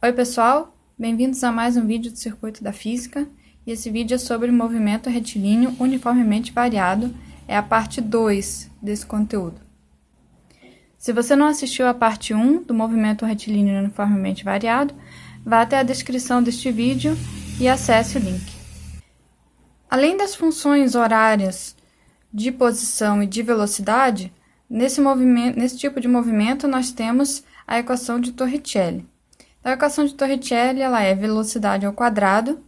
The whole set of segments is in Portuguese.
Oi pessoal, bem-vindos a mais um vídeo do Circuito da Física, e esse vídeo é sobre movimento retilíneo uniformemente variado, é a parte 2 desse conteúdo. Se você não assistiu a parte 1 do movimento retilíneo uniformemente variado, vá até a descrição deste vídeo e acesse o link. Além das funções horárias de posição e de velocidade, nesse tipo de movimento nós temos a equação de Torricelli. A equação de Torricelli ela é velocidade ao quadrado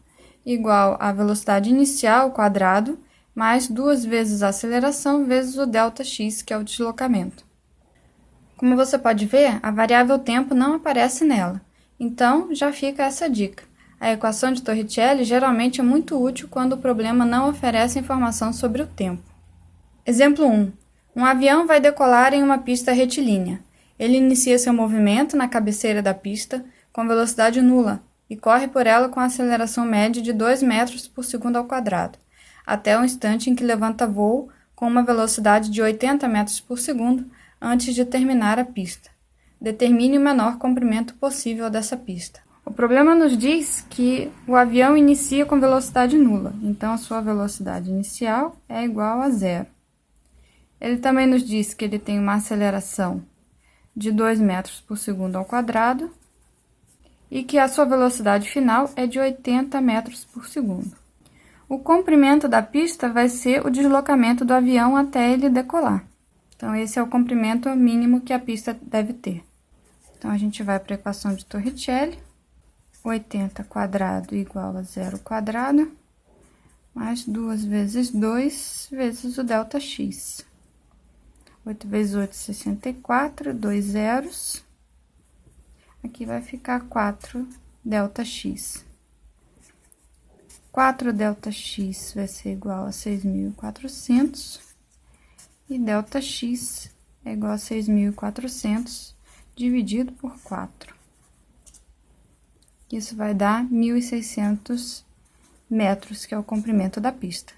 igual a velocidade inicial ao quadrado mais 2 vezes a aceleração vezes o ΔX, que é o deslocamento. Como você pode ver, a variável tempo não aparece nela, então já fica essa dica. A equação de Torricelli geralmente é muito útil quando o problema não oferece informação sobre o tempo. Exemplo 1. Um avião vai decolar em uma pista retilínea. Ele inicia seu movimento na cabeceira da pista com velocidade nula e corre por ela com aceleração média de 2 metros por segundo ao quadrado, até o instante em que levanta voo com uma velocidade de 80 metros por segundo antes de terminar a pista. Determine o menor comprimento possível dessa pista. O problema nos diz que o avião inicia com velocidade nula, então a sua velocidade inicial é igual a zero. Ele também nos diz que ele tem uma aceleração de 2 metros por segundo ao quadrado e que a sua velocidade final é de 80 metros por segundo. O comprimento da pista vai ser o deslocamento do avião até ele decolar. Então, esse é o comprimento mínimo que a pista deve ter. Então, a gente vai para a equação de Torricelli. 80 quadrado igual a 0 quadrado, mais 2 vezes 2 vezes o ΔX. 8 vezes 8, 64, 2 zeros. Aqui vai ficar 4 ΔX. 4 ΔX vai ser igual a 6.400. E ΔX é igual a 6.400 dividido por 4. Isso vai dar 1.600 metros, que é o comprimento da pista.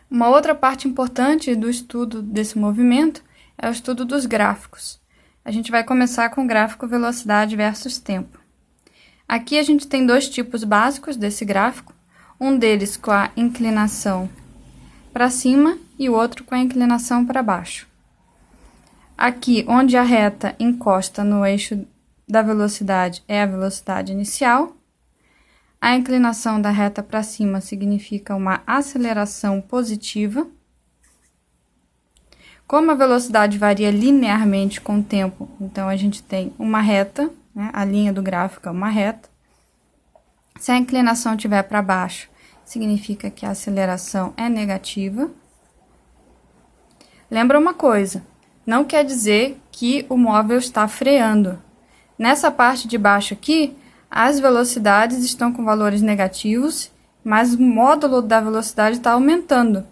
Uma outra parte importante do estudo desse movimento é o estudo dos gráficos. A gente vai começar com o gráfico velocidade versus tempo. Aqui a gente tem dois tipos básicos desse gráfico, um deles com a inclinação para cima e o outro com a inclinação para baixo. Aqui, onde a reta encosta no eixo da velocidade é a velocidade inicial. A inclinação da reta para cima significa uma aceleração positiva. Como a velocidade varia linearmente com o tempo, então a gente tem uma reta, né? A linha do gráfico é uma reta. Se a inclinação estiver para baixo, significa que a aceleração é negativa. Lembra uma coisa, não quer dizer que o móvel está freando. Nessa parte de baixo aqui, as velocidades estão com valores negativos, mas o módulo da velocidade está aumentando.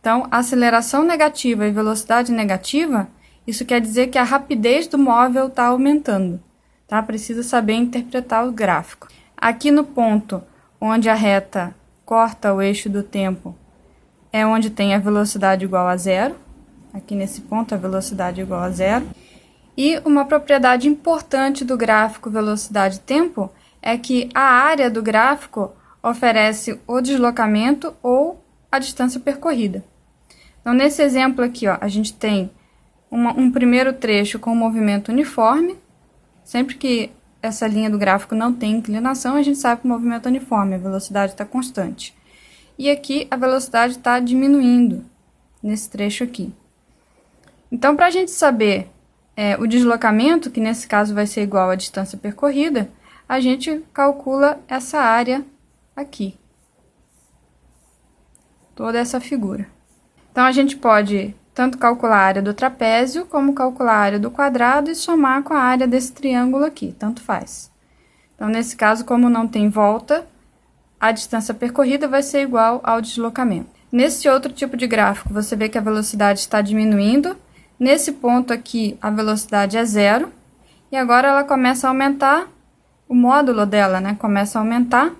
Então, aceleração negativa e velocidade negativa, isso quer dizer que a rapidez do móvel está aumentando, tá? Precisa saber interpretar o gráfico. Aqui no ponto onde a reta corta o eixo do tempo, é onde tem a velocidade igual a zero. Aqui nesse ponto, a velocidade é igual a zero. E uma propriedade importante do gráfico velocidade-tempo é que a área do gráfico oferece o deslocamento ou a distância percorrida. Então, nesse exemplo aqui, ó, a gente tem um primeiro trecho com movimento uniforme. Sempre que essa linha do gráfico não tem inclinação, a gente sabe que o movimento é uniforme, a velocidade está constante. E aqui a velocidade está diminuindo, nesse trecho aqui. Então, para a gente saber o deslocamento, que nesse caso vai ser igual à distância percorrida, a gente calcula essa área aqui. Toda essa figura. Então, a gente pode tanto calcular a área do trapézio, como calcular a área do quadrado e somar com a área desse triângulo aqui, tanto faz. Então, nesse caso, como não tem volta, a distância percorrida vai ser igual ao deslocamento. Nesse outro tipo de gráfico, você vê que a velocidade está diminuindo. Nesse ponto aqui, a velocidade é zero, e agora ela começa a aumentar, o módulo dela, né, começa a aumentar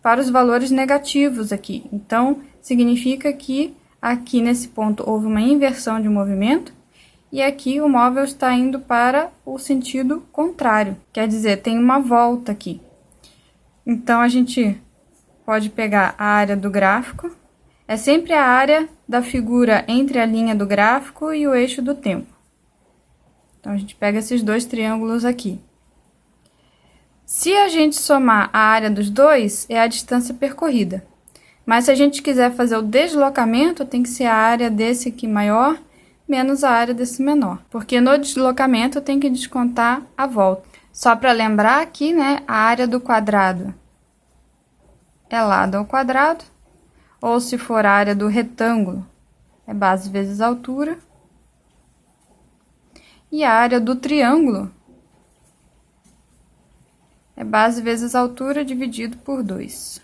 para os valores negativos aqui. Então, significa que aqui nesse ponto houve uma inversão de movimento, e aqui o móvel está indo para o sentido contrário, quer dizer, tem uma volta aqui. Então, a gente pode pegar a área do gráfico, é sempre a área da figura entre a linha do gráfico e o eixo do tempo. Então, a gente pega esses dois triângulos aqui. Se a gente somar a área dos dois, é a distância percorrida. Mas se a gente quiser fazer o deslocamento, tem que ser a área desse aqui maior menos a área desse menor. Porque no deslocamento tem que descontar a volta. Só para lembrar aqui, né, a área do quadrado é lado ao quadrado. Ou se for a área do retângulo, é base vezes altura. E a área do triângulo é base vezes altura dividido por 2.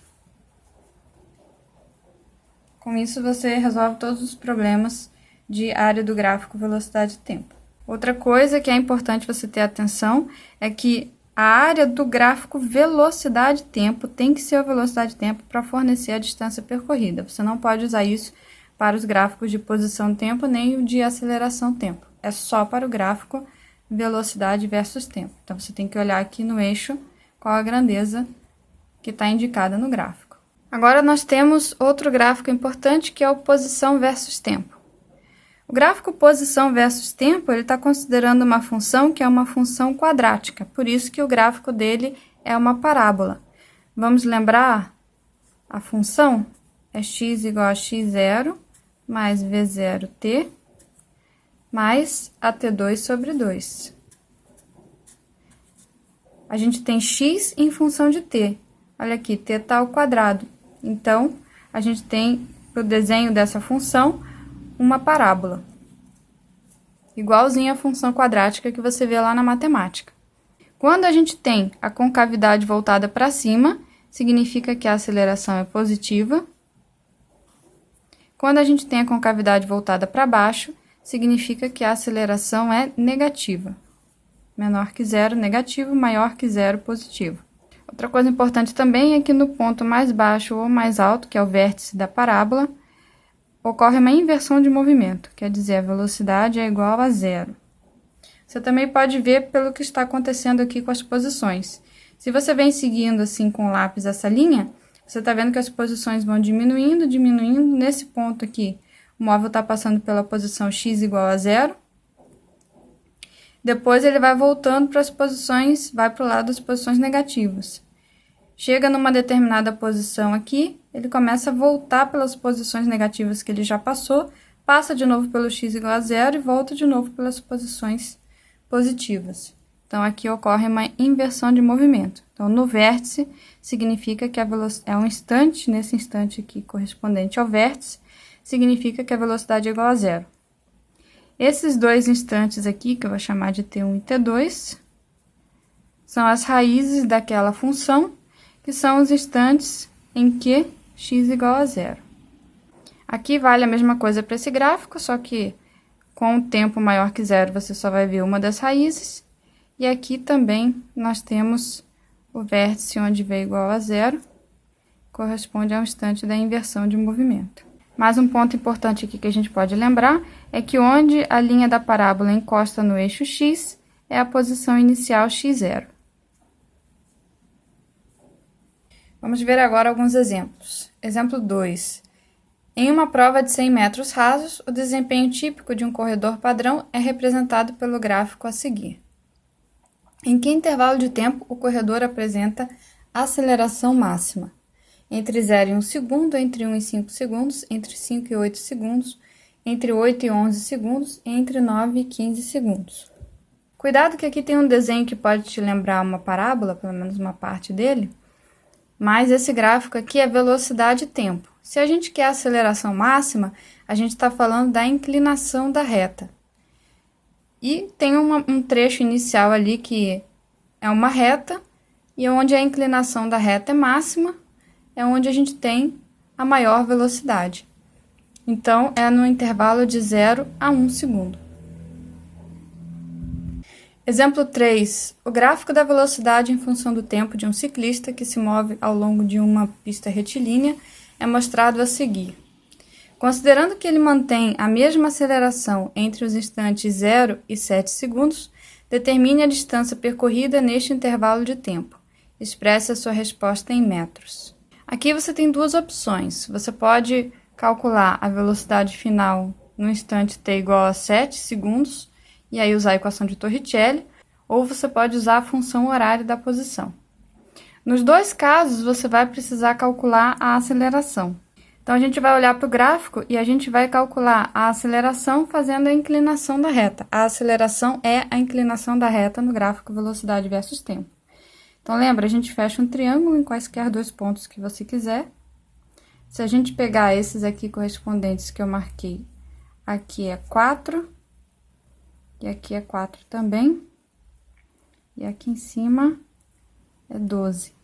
Com isso, você resolve todos os problemas de área do gráfico velocidade e tempo. Outra coisa que é importante você ter atenção é que a área do gráfico velocidade e tempo tem que ser a velocidade e tempo para fornecer a distância percorrida. Você não pode usar isso para os gráficos de posição tempo nem o de aceleração tempo. É só para o gráfico velocidade versus tempo. Então, você tem que olhar aqui no eixo qual a grandeza que está indicada no gráfico. Agora, nós temos outro gráfico importante, que é o posição versus tempo. O gráfico posição versus tempo, ele está considerando uma função que é uma função quadrática, por isso que o gráfico dele é uma parábola. Vamos lembrar? A função é x igual a x0 mais v0t mais AT2 sobre 2. A gente tem x em função de t. Olha aqui, t está ao quadrado. Então, a gente tem, para o desenho dessa função, uma parábola. Igualzinha à função quadrática que você vê lá na matemática. Quando a gente tem a concavidade voltada para cima, significa que a aceleração é positiva. Quando a gente tem a concavidade voltada para baixo, significa que a aceleração é negativa. Menor que zero, negativo, maior que zero, positivo. Outra coisa importante também é que no ponto mais baixo ou mais alto, que é o vértice da parábola, ocorre uma inversão de movimento, quer dizer, a velocidade é igual a zero. Você também pode ver pelo que está acontecendo aqui com as posições. Se você vem seguindo assim com o lápis essa linha, você está vendo que as posições vão diminuindo, diminuindo. Nesse ponto aqui, o móvel está passando pela posição x igual a zero. Depois ele vai voltando para as posições, vai para o lado das posições negativas. Chega numa determinada posição aqui, ele começa a voltar pelas posições negativas que ele já passou, passa de novo pelo x igual a zero e volta de novo pelas posições positivas. Então, aqui ocorre uma inversão de movimento. Então, no vértice, significa que a velocidade é um instante, nesse instante aqui correspondente ao vértice, significa que a velocidade é igual a zero. Esses dois instantes aqui, que eu vou chamar de T1 e T2, são as raízes daquela função, que são os instantes em que x igual a zero. Aqui vale a mesma coisa para esse gráfico, só que com o tempo maior que zero você só vai ver uma das raízes. E aqui também nós temos o vértice onde v igual a zero, corresponde ao instante da inversão de movimento. Mais um ponto importante aqui que a gente pode lembrar é que onde a linha da parábola encosta no eixo x é a posição inicial x0. Vamos ver agora alguns exemplos. Exemplo 2. Em uma prova de 100 metros rasos, o desempenho típico de um corredor padrão é representado pelo gráfico a seguir. Em que intervalo de tempo o corredor apresenta aceleração máxima? Entre 0 e 1 segundo, entre 1 e 5 segundos, entre 5 e 8 segundos, entre 8 e 11 segundos, entre 9 e 15 segundos. Cuidado que aqui tem um desenho que pode te lembrar uma parábola, pelo menos uma parte dele, mas esse gráfico aqui é velocidade e tempo. Se a gente quer a aceleração máxima, a gente está falando da inclinação da reta. E tem um trecho inicial ali que é uma reta, e onde a inclinação da reta é máxima, é onde a gente tem a maior velocidade. Então, é no intervalo de 0 a 1 segundo. Exemplo 3. O gráfico da velocidade em função do tempo de um ciclista que se move ao longo de uma pista retilínea é mostrado a seguir. Considerando que ele mantém a mesma aceleração entre os instantes 0 e 7 segundos, determine a distância percorrida neste intervalo de tempo. Expresse a sua resposta em metros. Aqui você tem duas opções. Você pode calcular a velocidade final no instante t igual a 7 segundos, e aí usar a equação de Torricelli, ou você pode usar a função horária da posição. Nos dois casos, você vai precisar calcular a aceleração. Então, a gente vai olhar para o gráfico e a gente vai calcular a aceleração fazendo a inclinação da reta. A aceleração é a inclinação da reta no gráfico velocidade versus tempo. Então, lembra, a gente fecha um triângulo em quaisquer dois pontos que você quiser. Se a gente pegar esses aqui correspondentes que eu marquei, aqui é 4, e aqui é 4 também, e aqui em cima é 12.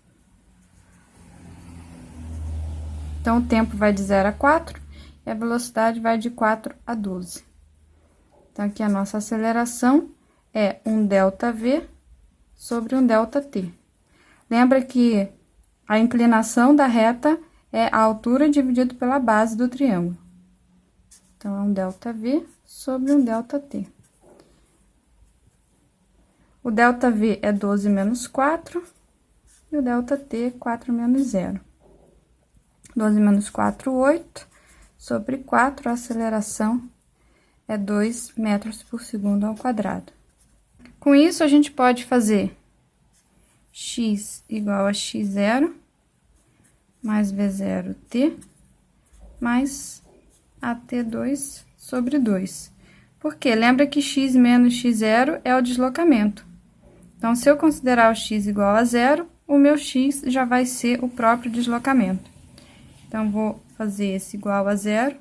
Então, o tempo vai de 0 a 4 e a velocidade vai de 4 a 12. Então, aqui a nossa aceleração é um ΔV sobre um ΔT. Lembra que a inclinação da reta é a altura dividido pela base do triângulo. Então, é um ΔV sobre um ΔT. O ΔV é 12 menos 4 e o ΔT é 4 menos 0. 12 menos 4, 8, sobre 4, a aceleração é 2 metros por segundo ao quadrado. Com isso, a gente pode fazer x igual a x0, mais v0t, mais at2 sobre 2. Porque lembra que x menos x0 é o deslocamento. Então, se eu considerar o x igual a 0, o meu x já vai ser o próprio deslocamento. Então, vou fazer esse igual a 0.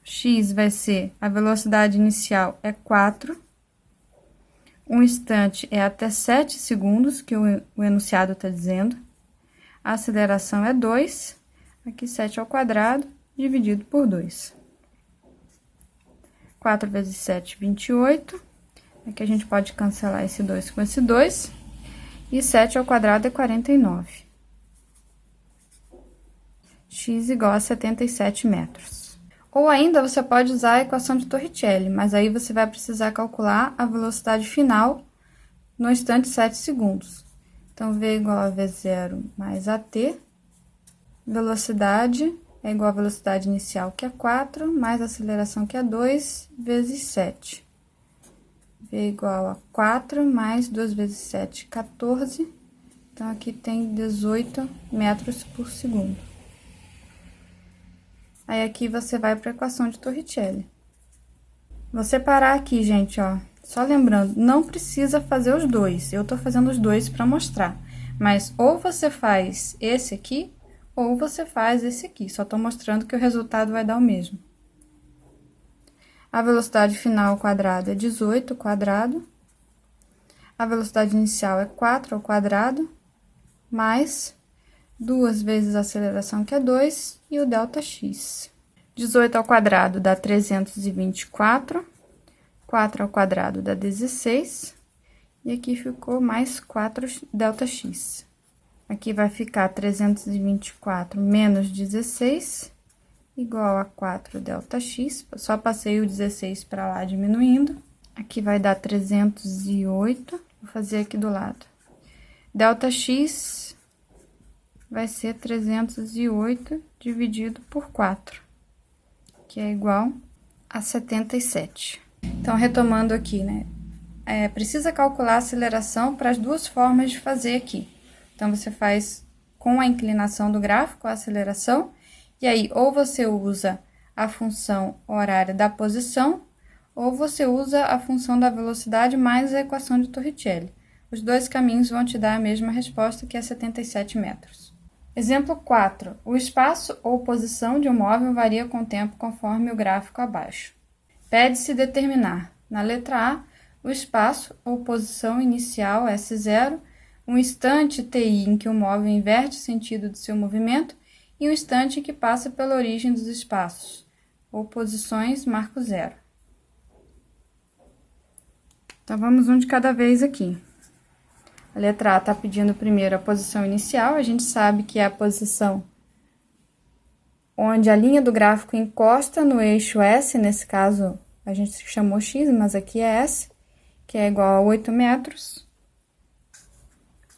X vai ser, a velocidade inicial é 4. Um instante é até 7 segundos, que o enunciado está dizendo. A aceleração é 2. Aqui, 7 ao quadrado, dividido por 2. 4 vezes 7, 28. Aqui a gente pode cancelar esse 2 com esse 2. E 7 ao quadrado é 49. X igual a 77 metros. Ou ainda, você pode usar a equação de Torricelli, mas aí você vai precisar calcular a velocidade final no instante 7 segundos. Então, V igual a V0 mais AT. Velocidade é igual a velocidade inicial, que é 4, mais a aceleração, que é 2, vezes 7. V igual a 4, mais 2 vezes 7, 14. Então, aqui tem 18 metros por segundo. Aí, aqui você vai para a equação de Torricelli. Vou separar aqui, gente, ó. Só lembrando, não precisa fazer os dois. Eu tô fazendo os dois para mostrar. Mas, ou você faz esse aqui, ou você faz esse aqui. Só tô mostrando que o resultado vai dar o mesmo. A velocidade final ao quadrado é 18 ao quadrado. A velocidade inicial é 4 ao quadrado, mais 2 vezes a aceleração, que é 2, e o ΔX. 18 ao quadrado dá 324, 4 ao quadrado dá 16, e aqui ficou mais 4 ΔX. Aqui vai ficar 324 menos 16, igual a 4 ΔX, só passei o 16 para lá diminuindo. Aqui vai dar 308, vou fazer aqui do lado. ΔX vai ser 308 dividido por 4, que é igual a 77. Então, retomando aqui, né? Precisa calcular a aceleração para as duas formas de fazer aqui. Então, você faz com a inclinação do gráfico a aceleração, e aí, ou você usa a função horária da posição, ou você usa a função da velocidade mais a equação de Torricelli. Os dois caminhos vão te dar a mesma resposta, que é 77 metros. Exemplo 4. O espaço ou posição de um móvel varia com o tempo conforme o gráfico abaixo. Pede-se determinar, na letra A, o espaço ou posição inicial S0, um instante TI em que o móvel inverte o sentido de seu movimento e um instante em que passa pela origem dos espaços, ou posições marco 0. Então, vamos um de cada vez aqui. A letra A está pedindo primeiro a posição inicial, a gente sabe que é a posição onde a linha do gráfico encosta no eixo S, nesse caso a gente chamou X, mas aqui é S, que é igual a 8 metros.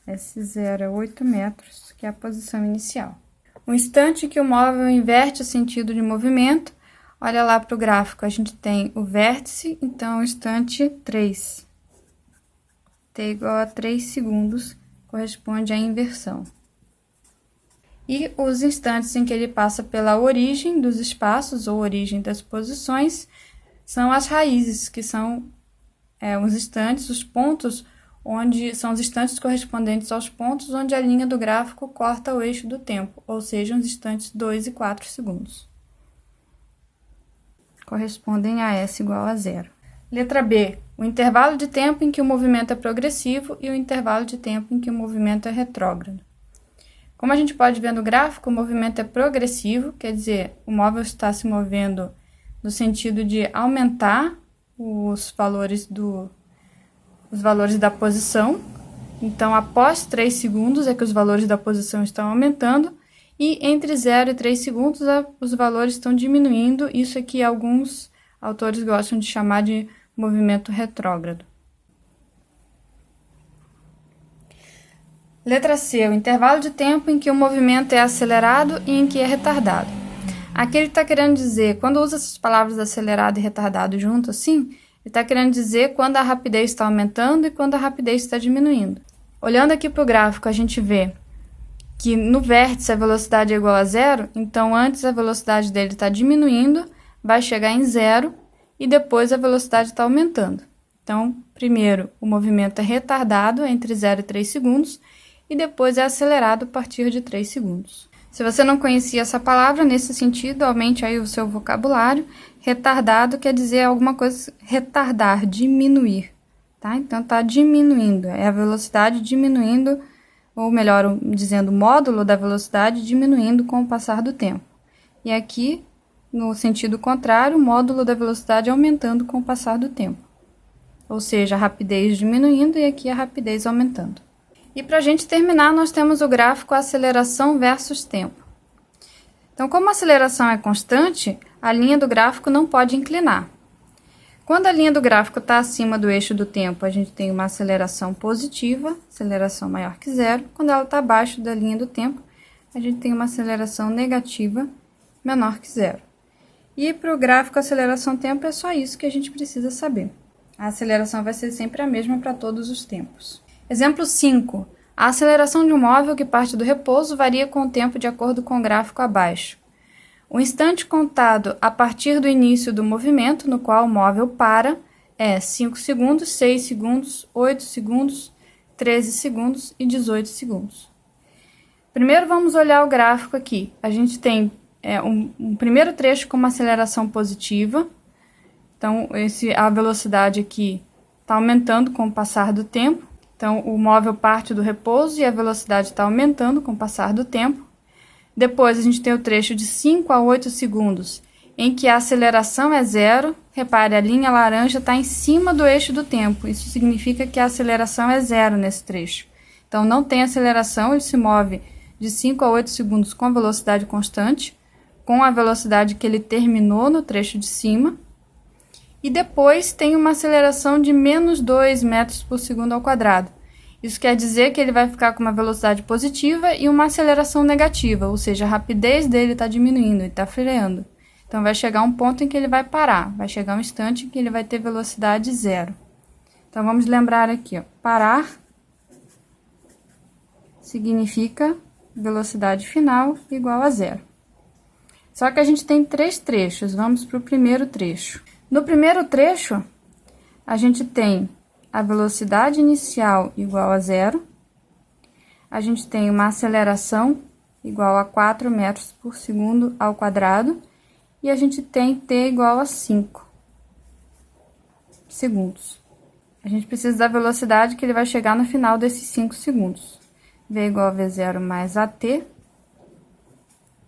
S0 é 8 metros, que é a posição inicial. O instante que o móvel inverte o sentido de movimento, olha lá para o gráfico, a gente tem o vértice, então o instante 3. T igual a 3 segundos, corresponde à inversão. E os instantes em que ele passa pela origem dos espaços, ou origem das posições, são as raízes, que são os instantes, os pontos, onde são os instantes correspondentes aos pontos onde a linha do gráfico corta o eixo do tempo, ou seja, os instantes 2 e 4 segundos. Correspondem a S igual a 0. Letra B. O intervalo de tempo em que o movimento é progressivo e o intervalo de tempo em que o movimento é retrógrado. Como a gente pode ver no gráfico, o movimento é progressivo, quer dizer, o móvel está se movendo no sentido de aumentar os valores da posição. Então, após 3 segundos é que os valores da posição estão aumentando, e entre 0 e 3 segundos os valores estão diminuindo. Isso aqui alguns autores gostam de chamar de movimento retrógrado. Letra C. O intervalo de tempo em que o movimento é acelerado e em que é retardado. Aqui ele está querendo dizer, quando usa essas palavras acelerado e retardado junto assim, ele está querendo dizer quando a rapidez está aumentando e quando a rapidez está diminuindo. Olhando aqui para o gráfico, a gente vê que no vértice a velocidade é igual a 0, então antes a velocidade dele está diminuindo, vai chegar em 0 e depois a velocidade está aumentando. Então, primeiro o movimento é retardado entre 0 e 3 segundos e depois é acelerado a partir de 3 segundos. Se você não conhecia essa palavra, nesse sentido, aumente aí o seu vocabulário. Retardado quer dizer alguma coisa, retardar, diminuir, tá? Então, tá diminuindo, é a velocidade diminuindo, ou melhor, dizendo, o módulo da velocidade diminuindo com o passar do tempo. E aqui, no sentido contrário, o módulo da velocidade aumentando com o passar do tempo. Ou seja, a rapidez diminuindo e aqui a rapidez aumentando. E para a gente terminar, nós temos o gráfico aceleração versus tempo. Então, como a aceleração é constante, a linha do gráfico não pode inclinar. Quando a linha do gráfico está acima do eixo do tempo, a gente tem uma aceleração positiva, aceleração maior que 0. Quando ela está abaixo da linha do tempo, a gente tem uma aceleração negativa menor que 0. E para o gráfico aceleração-tempo é só isso que a gente precisa saber. A aceleração vai ser sempre a mesma para todos os tempos. Exemplo 5. A aceleração de um móvel que parte do repouso varia com o tempo de acordo com o gráfico abaixo. O instante contado a partir do início do movimento, no qual o móvel para, é 5 segundos, 6 segundos, 8 segundos, 13 segundos e 18 segundos. Primeiro vamos olhar o gráfico aqui. A gente tem um primeiro trecho com uma aceleração positiva. Então, a velocidade aqui está aumentando com o passar do tempo. Então, o móvel parte do repouso e a velocidade está aumentando com o passar do tempo. Depois, a gente tem o trecho de 5 a 8 segundos, em que a aceleração é 0. Repare, a linha laranja está em cima do eixo do tempo. Isso significa que a aceleração é 0 nesse trecho. Então, não tem aceleração, ele se move de 5 a 8 segundos com a velocidade constante, com a velocidade que ele terminou no trecho de cima. E depois tem uma aceleração de menos 2 metros por segundo ao quadrado. Isso quer dizer que ele vai ficar com uma velocidade positiva e uma aceleração negativa, ou seja, a rapidez dele está diminuindo, ele está freando. Então, vai chegar um ponto em que ele vai parar, vai chegar um instante em que ele vai ter velocidade 0. Então, vamos lembrar aqui, ó, parar significa velocidade final igual a 0. Só que a gente tem 3 trechos, vamos para o primeiro trecho. No primeiro trecho, a gente tem a velocidade inicial igual a 0, a gente tem uma aceleração igual a 4 metros por segundo ao quadrado, e a gente tem t igual a 5 segundos. A gente precisa da velocidade que ele vai chegar no final desses 5 segundos. V igual a V0 mais AT.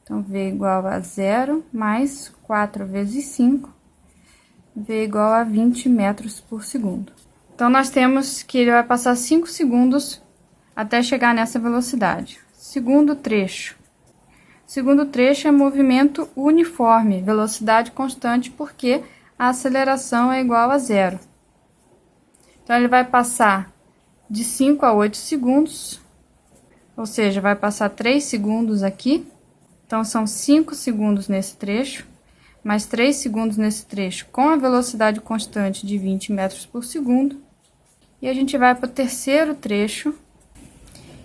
Então, V igual a 0 mais 4 vezes 5. V igual a 20 metros por segundo. Então, nós temos que ele vai passar 5 segundos até chegar nessa velocidade. Segundo trecho. Segundo trecho é movimento uniforme, velocidade constante, porque a aceleração é igual a zero. Então, ele vai passar de 5 a 8 segundos, ou seja, vai passar 3 segundos aqui. Então, são 5 segundos nesse trecho, mais 3 segundos nesse trecho com a velocidade constante de 20 metros por segundo. E a gente vai para o terceiro trecho,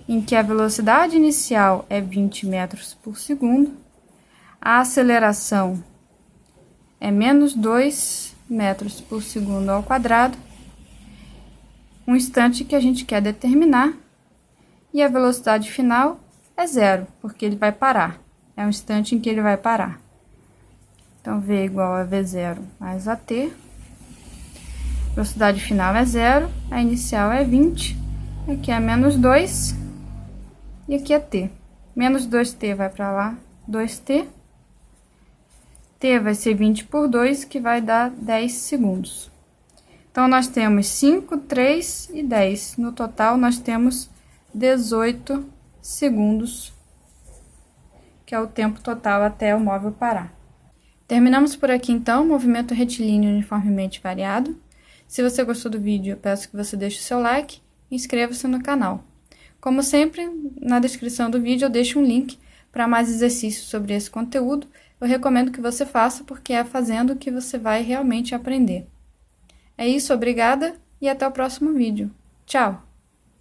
em que a velocidade inicial é 20 metros por segundo, a aceleração é menos 2 metros por segundo ao quadrado, um instante que a gente quer determinar, e a velocidade final é zero, porque ele vai parar, é um instante em que ele vai parar. Então, V igual a V0 mais AT, velocidade final é zero, a inicial é 20, aqui é menos 2, e aqui é T. Menos 2T vai para lá, 2T. T vai ser 20 por 2, que vai dar 10 segundos. Então, nós temos 5, 3 e 10. No total, nós temos 18 segundos, que é o tempo total até o móvel parar. Terminamos por aqui, então, o movimento retilíneo uniformemente variado. Se você gostou do vídeo, eu peço que você deixe o seu like e inscreva-se no canal. Como sempre, na descrição do vídeo eu deixo um link para mais exercícios sobre esse conteúdo. Eu recomendo que você faça, porque é fazendo que você vai realmente aprender. É isso, obrigada e até o próximo vídeo. Tchau!